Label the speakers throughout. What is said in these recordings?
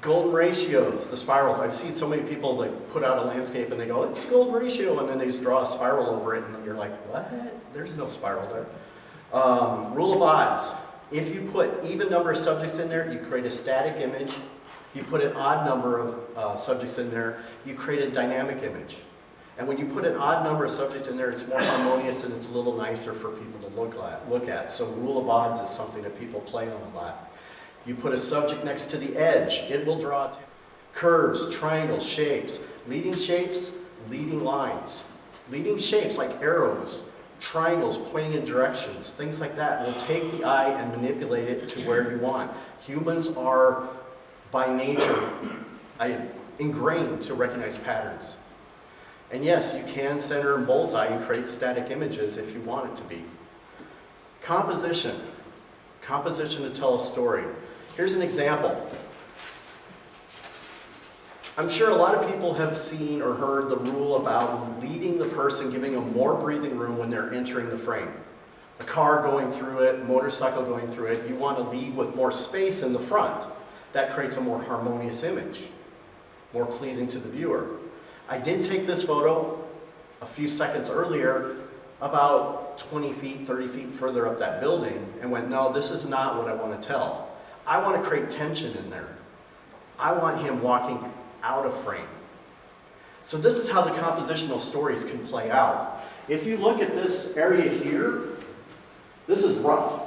Speaker 1: Golden ratios, the spirals. I've seen so many people like put out a landscape and they go, it's the golden ratio, and then they just draw a spiral over it, and then you're like, what? There's no spiral there. Rule of odds. If you put even number of subjects in there, you create a static image. You put an odd number of subjects in there, you create a dynamic image. And when you put an odd number of subjects in there, it's more harmonious and it's a little nicer for people to look at. So rule of odds is something that people play on a lot. You put a subject next to the edge, it will draw curves, triangles, shapes, leading lines. Leading shapes like arrows, triangles pointing in directions, things like that will take the eye and manipulate it to where you want. Humans are, by nature, ingrained to recognize patterns. And yes, you can center and bullseye and create static images if you want it to be. Composition. Composition to tell a story. Here's an example. I'm sure a lot of people have seen or heard the rule about leading the person, giving them more breathing room when they're entering the frame. A car going through it, motorcycle going through it, you want to lead with more space in the front. That creates a more harmonious image, more pleasing to the viewer. I did take this photo a few seconds earlier, about 20 feet, 30 feet further up that building, and went, no, this is not what I want to tell. I want to create tension in there. I want him walking out of frame. So this is how the compositional stories can play out. If you look at this area here, this is rough.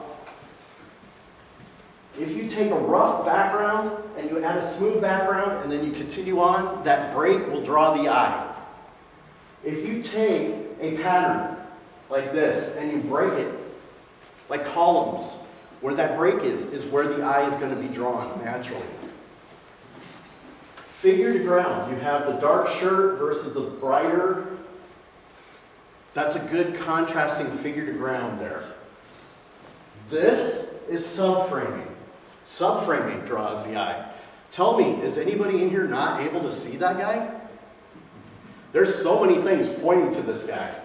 Speaker 1: If you take a rough background and you add a smooth background and then you continue on, that break will draw the eye. If you take a pattern like this and you break it, like columns, where that break is where the eye is going to be drawn naturally. Figure to ground, you have the dark shirt versus the brighter. That's a good contrasting figure to ground there. This is subframing. Subframing draws the eye. Tell me, is anybody in here not able to see that guy? There's so many things pointing to this guy.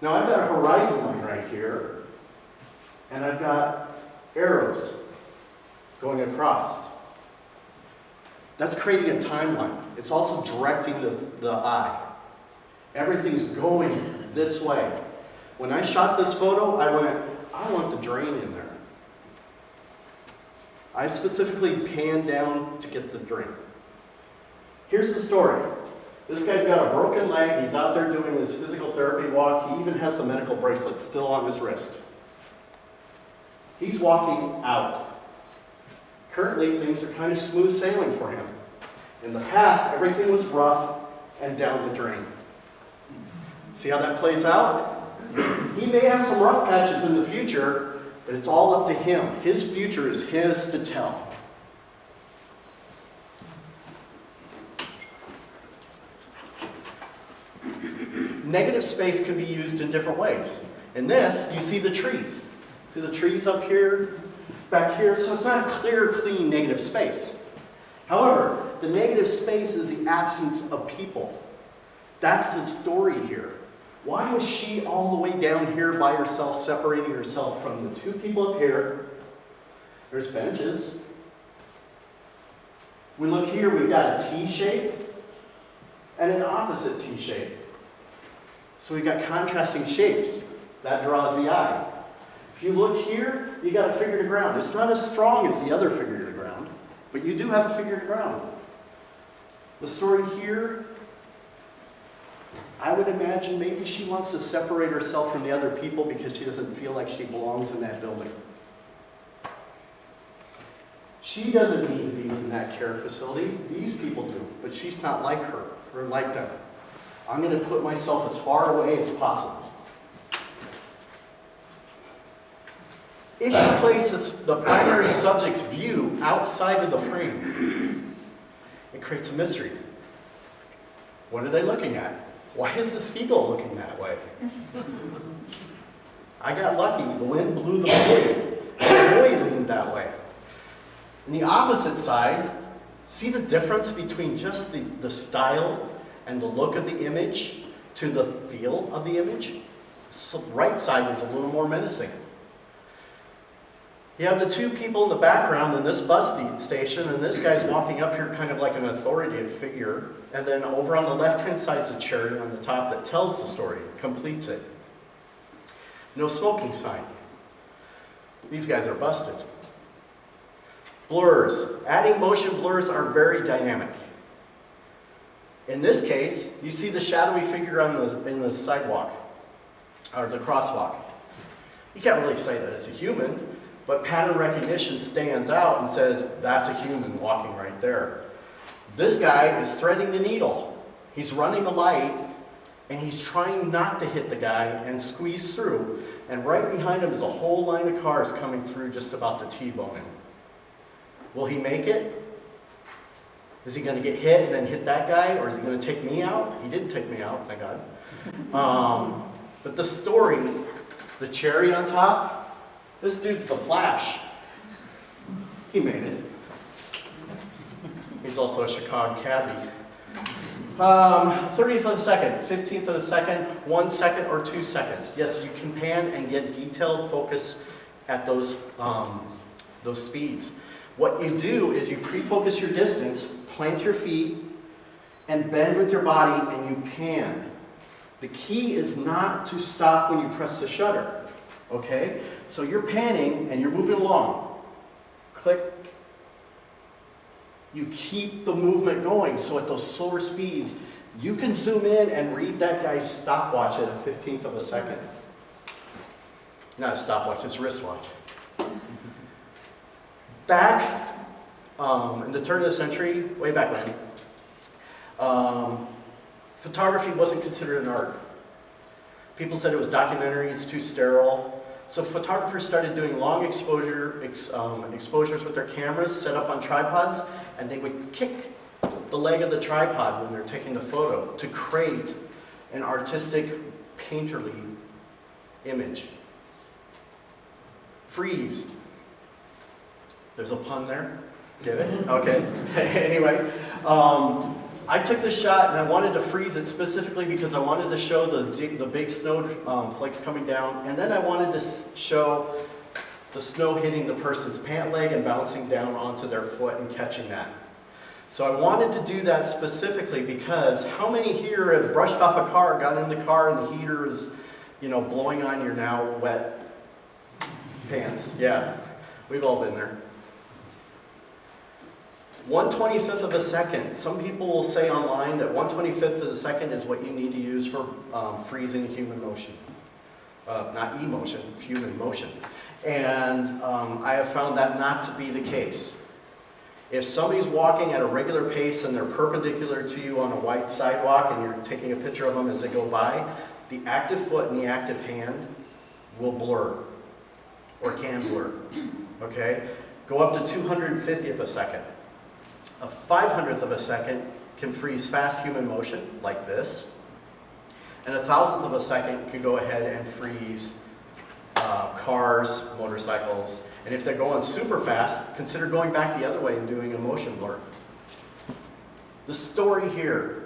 Speaker 1: Now I've got a horizon line right here, and I've got arrows going across. That's creating a timeline. It's also directing the eye. Everything's going this way. When I shot this photo, I want the drain in there. I specifically panned down to get the drain. Here's the story. This guy's got a broken leg. He's out there doing his physical therapy walk. He even has the medical bracelet still on his wrist. He's walking out. Currently, things are kind of smooth sailing for him. In the past, everything was rough and down the drain. See how that plays out? He may have some rough patches in the future, but it's all up to him. His future is his to tell. Negative space can be used in different ways. In this, you see the trees. See the trees up here, back here? So it's not a clear, clean negative space. However, the negative space is the absence of people. That's the story here. Why is she all the way down here by herself, separating herself from the two people up here? There's benches. We look here, we've got a T shape and an opposite T shape. So we've got contrasting shapes. That draws the eye. If you look here, you got a figure to ground. It's not as strong as the other figure to ground, but you do have a figure to ground. The story here, I would imagine maybe she wants to separate herself from the other people because she doesn't feel like she belongs in that building. She doesn't need to be in that care facility. These people do, but she's not like her or like them. I'm going to put myself as far away as possible. If she places the primary subject's view outside of the frame, it creates a mystery. What are they looking at? Why is the seagull looking that way? I got lucky. The wind blew the buoy. The buoy leaned that way. And the opposite side, see the difference between just the style and the look of the image to the feel of the image? The right side is a little more menacing. You have the two people in the background in this bus station, and this guy's walking up here kind of like an authoritative figure. And then over on the left-hand side is the cherry on the top that tells the story, completes it. No smoking sign. These guys are busted. Blurs. Adding motion blurs are very dynamic. In this case, you see the shadowy figure in the sidewalk, or the crosswalk. You can't really say that it's a human, but pattern recognition stands out and says, that's a human walking right there. This guy is threading the needle. He's running the light, and he's trying not to hit the guy and squeeze through. And right behind him is a whole line of cars coming through just about to T-bone him. Will he make it? Is he going to get hit and then hit that guy, or is he going to take me out? He didn't take me out, thank God. But the story, the cherry on top, this dude's the Flash. He made it. He's also a Chicago cabbie. 30th of a second, 15th of a second, 1 second or 2 seconds. Yes, you can pan and get detailed focus at those speeds. What you do is you pre-focus your distance, plant your feet, and bend with your body, and you pan. The key is not to stop when you press the shutter, okay? So you're panning and you're moving along. Click. You keep the movement going, so at those slower speeds, you can zoom in and read that guy's stopwatch at a 15th of a second. Not a stopwatch, it's a wristwatch. Back in the turn of the century, way back when, photography wasn't considered an art. People said it was documentary, it's too sterile. So photographers started doing long exposures with their cameras set up on tripods, and they would kick the leg of the tripod when they're taking the photo to create an artistic, painterly image. Freeze. There's a pun there. Get it? Okay. Anyway, I took this shot and I wanted to freeze it specifically because I wanted to show the big snow flakes coming down, and then I wanted to show the snow hitting the person's pant leg and bouncing down onto their foot and catching that. So I wanted to do that specifically because how many here have brushed off a car, got in the car, and the heater is, blowing on your now wet pants? Yeah, we've all been there. 1/25th of a second. Some people will say online that 1/25th of a second is what you need to use for freezing human motion. Not emotion, human motion. And I have found that not to be the case. If somebody's walking at a regular pace and they're perpendicular to you on a white sidewalk and you're taking a picture of them as they go by, the active foot and the active hand will blur, or can blur, okay? Go up to 250th of a second. A 500th of a second can freeze fast human motion, like this. And a 1,000th of a second can go ahead and freeze cars, motorcycles. And if they're going super fast, consider going back the other way and doing a motion blur. The story here.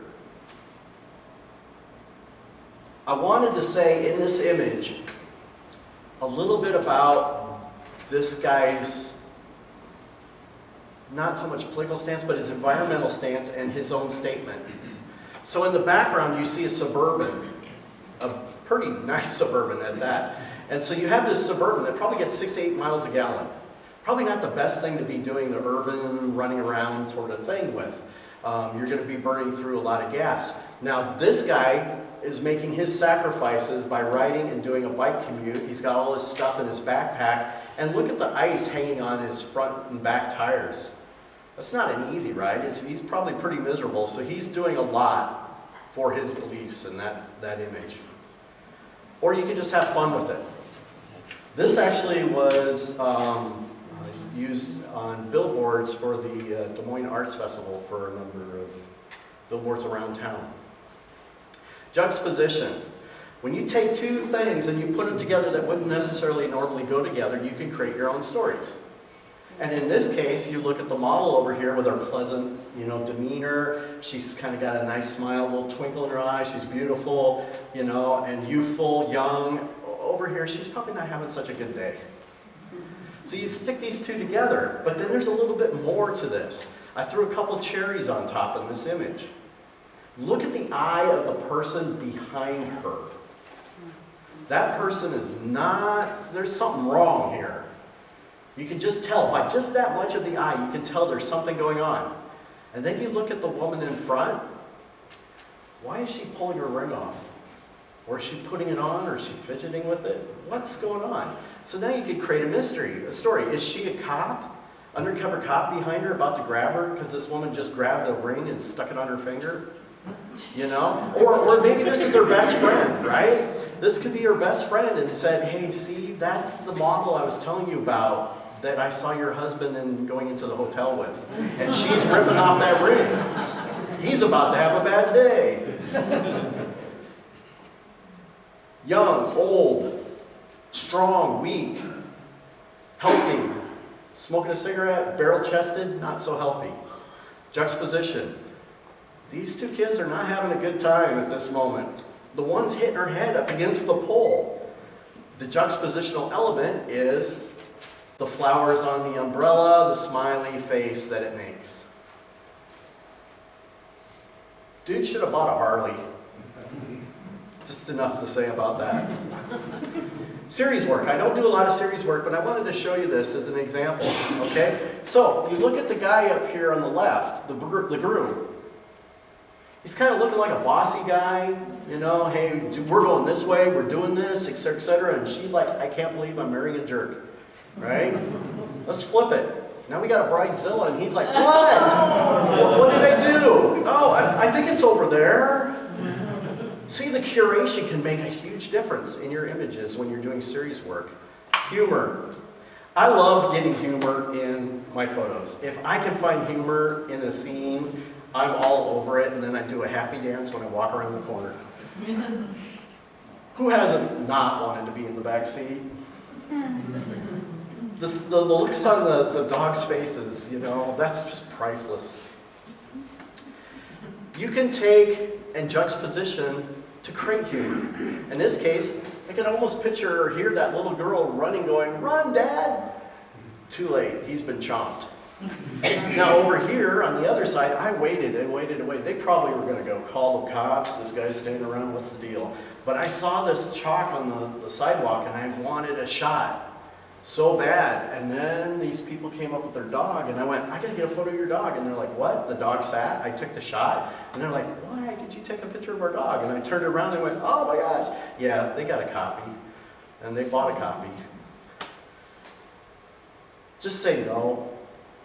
Speaker 1: I wanted to say in this image a little bit about this guy's not so much political stance, but his environmental stance and his own statement. So in the background, you see a Suburban, a pretty nice Suburban at that. And so you have this Suburban that probably gets 6 to 8 miles a gallon. Probably not the best thing to be doing the urban running around sort of thing with. You're going to be burning through a lot of gas. Now this guy is making his sacrifices by riding and doing a bike commute. He's got all his stuff in his backpack. And look at the ice hanging on his front and back tires. That's not an easy ride. He's probably pretty miserable. So he's doing a lot for his beliefs in that image. Or you could just have fun with it. This actually was used on billboards for the Des Moines Arts Festival for a number of billboards around town. Juxtaposition. When you take two things and you put them together that wouldn't necessarily normally go together, you can create your own stories. And in this case, you look at the model over here with her pleasant, demeanor. She's kind of got a nice smile, a little twinkle in her eye. She's beautiful, and youthful, young. Over here, she's probably not having such a good day. So you stick these two together, but then there's a little bit more to this. I threw a couple cherries on top in this image. Look at the eye of the person behind her. That person is not, there's something wrong here. You can just tell, by just that much of the eye, you can tell there's something going on. And then you look at the woman in front. Why is she pulling her ring off? Or is she putting it on, or is she fidgeting with it? What's going on? So now you could create a mystery, a story. Is she a cop? Undercover cop behind her about to grab her because this woman just grabbed a ring and stuck it on her finger? You know? Or maybe this is her best friend, right? This could be her best friend and said, hey, see, that's the model I was telling you about that I saw your husband going into the hotel with. And she's ripping off that ring. He's about to have a bad day. Young, old, strong, weak, healthy, smoking a cigarette, barrel-chested, not so healthy. Juxtaposition. These two kids are not having a good time at this moment. The one's hitting her head up against the pole. The juxtapositional element is the flowers on the umbrella, the smiley face that it makes. Dude should have bought a Harley. Just enough to say about that. Series work. I don't do a lot of series work, but I wanted to show you this as an example, okay? So, you look at the guy up here on the left, the groom. He's kind of looking like a bossy guy, you know, hey, we're going this way, we're doing this, etc., etc. And she's like, I can't believe I'm marrying a jerk, right? Let's flip it. Now we got a bridezilla, and he's like, what? What did I do? Oh, I think it's over there. See, the curation can make a huge difference in your images when you're doing series work. Humor. I love getting humor in my photos. If I can find humor in a scene, I'm all over it, and then I do a happy dance when I walk around the corner. Who hasn't not wanted to be in the back seat? The looks on the dog's faces, you know, that's just priceless. You can take and juxtaposition to create humor. In this case, I can almost picture or hear that little girl running, going, run, Dad! Too late, he's been chomped. Now over here, on the other side, I waited and waited and waited. They probably were going to go call the cops, this guy's standing around, what's the deal? But I saw this chalk on the sidewalk and I wanted a shot so bad. And then these people came up with their dog and I went, I got to get a photo of your dog. And they're like, what? The dog sat? I took the shot. And they're like, why did you take a picture of our dog? And I turned around and went, oh my gosh. Yeah, they got a copy. And they bought a copy. Just say no.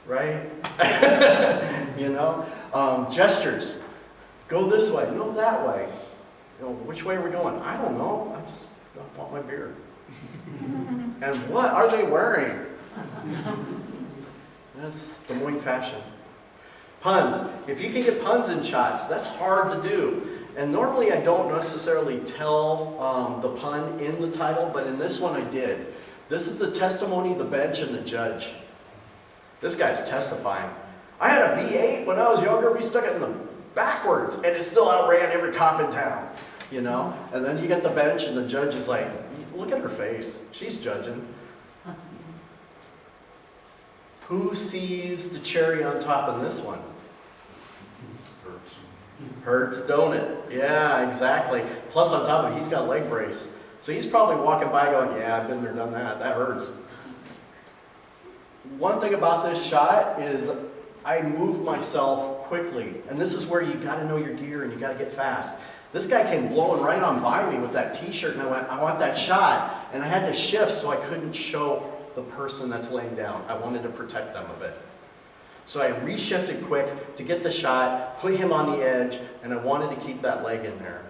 Speaker 1: Right? You know? Gestures. Go this way. No, that way. You know, which way are we going? I don't know. I want my beer. And what are they wearing? That's Des Moines fashion. Puns. If you can get puns in shots, that's hard to do. And normally I don't necessarily tell the pun in the title, but in this one I did. This is the testimony, the bench, and the judge. This guy's testifying. I had a V8 when I was younger. We stuck it in the backwards, and it still outran every cop in town. You know? And then you get the bench, and the judge is like, look at her face. She's judging. Who sees the cherry on top in this one? Hurts, don't it? Yeah, exactly. Plus on top of it, he's got a leg brace. So he's probably walking by going, yeah, I've been there, done that. That hurts. One thing about this shot is I move myself quickly. And this is where you got to know your gear and you got to get fast. This guy came blowing right on by me with that t-shirt and I went, I want that shot. And I had to shift so I couldn't show the person that's laying down. I wanted to protect them a bit. So I reshifted quick to get the shot, put him on the edge, and I wanted to keep that leg in there.